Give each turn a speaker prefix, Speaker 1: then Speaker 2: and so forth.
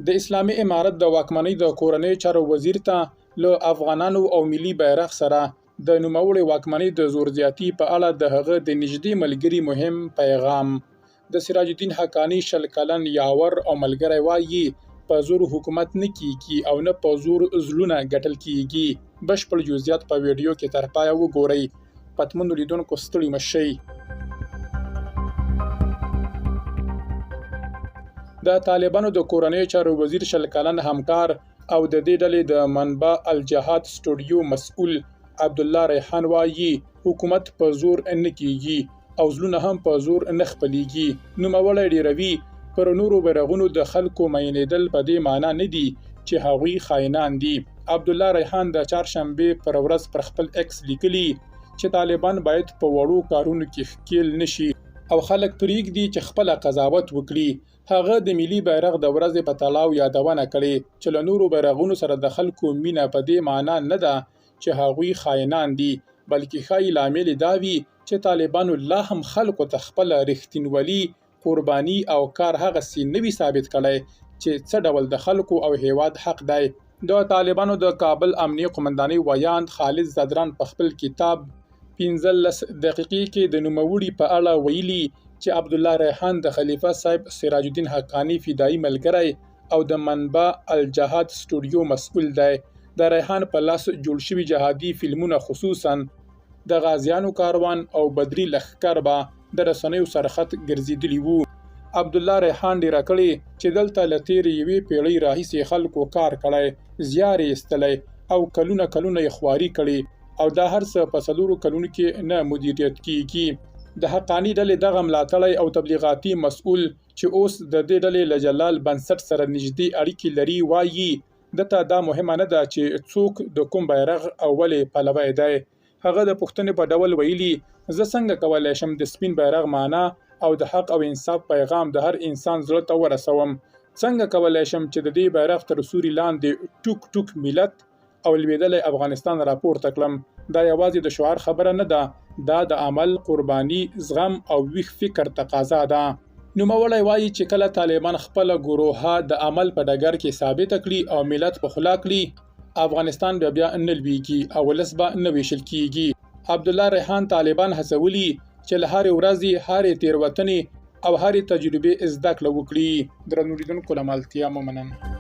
Speaker 1: د اسلامي امارت د واکمنۍ د کورنۍ چارو وزیر ته له افغانانو او ملي بیرغ سره د نوموړي واکمنۍ د زور زیاتی په اړه د هغه د نږدې ملګري مهم پیغام. د سراج الدین حقانی 20 کلن یاور او ملګری وایي په زور حکومت نه کیږي او نه په زور زړونه ګټل کیږي. بشپړ جزئیات په ویډیو کې تر پایه وګورئ. پتمنو لیدونکو ستړي مه شئ. د طالبانو د کورنۍ چارو وزیر 20 کلن همکار او د دې ډلې د منبع الجهاد سټوډیو مسؤل عبدالله ریحان وایي حکومت په زور نه کیږي او زړونه هم په زور نه خپلېږي. نوموړی ډیروي پر نورو بیرغونو د خلکو مینېدل په دې معنا نه دي چې هغوی خاینان دي. عبدالله ریحان د چهارشنبې پر ورځ پر خپل ایکس لیکلي چې طالبان باید په وړو کارونو کې ښکېل نشي او خلک پرېږدي چې خپله قضاوت وکړي. هغه د ملي بیرغ د ورځې په تړاو یادونه کړې چې له نورو بیرغونو سره د خلکو مینه په دې معنا نه ده چې هغوی خاینان دي، بلکې ښایي لامل دا وي چې طالبانو لا هم خلکو ته خپله رښتینولي، قرباني او کار هغسې نه وي ثابت کړی چې څه ډول د خلکو او هیواد حق دی. د طالبانو د کابل امنیه قومندانۍ ویاند خالد زدران په خپل کتاب 15 دقیقې کې د نوموړي په اړه ویلي چې عبدالله ریحان د خلیفه صاحب سراج الدین حقانی فدایي ملګری او د منبع الجهاد سټوډیو مسؤل دی. د ریحان په لاس جوړ شوي جهادي فلمونه خصوصا د غازیانو کاروان او بدري لښکر به د رسنیو سرخط ګرځېدلي وو. عبدالله ریحان ډیره کړې چې دلته له تېرې یوې پیړۍ راهیسې خلکو کار کړی، زیار یې ایستلی او کلونه یې خواري کړې او دا هر څه په 4 کلونو کې نه مدیریت کیږي. د حقانی ډلې دغه ملاتړی او تبلیغاتي مسؤل چې اوس د دې ډلې له جلال بنسټ سره نږدې اړیکې لري وایي دته دا مهمه نه ده چې څوک د کوم بیرغ او ولې پلوی دی. هغه د پوښتنې په ډول ویلي زه څنګه کولی شم د سپین بیرغ معنا او د حق او انصاف پیغام د هر انسان زړه ته ورسوم؟ څنګه کولی شم چې د دې بیرغ تر سوري لاندې ټوک ټوک ملت او لوېدلی افغانستان راپورته کړم؟ دا یوازې د شعار خبره نه ده، دا د عمل، قرباني، زغم او ویښ فکر تقاضا ده. نوموړی وایي چې کله طالبان خپله ګروهه د عمل په ډګر کې ثابته کړي او ملت په خوله کړي، افغانستان بیا نه لویږي او ولس به نه ویشل کیږي. عبدالله ریحان طالبان هڅولي چې له هرې ورځې، هرې تېروتنې او هرې تجربې زده کړه وکړي. درنو لیدونکو له ملتیا مو مننه.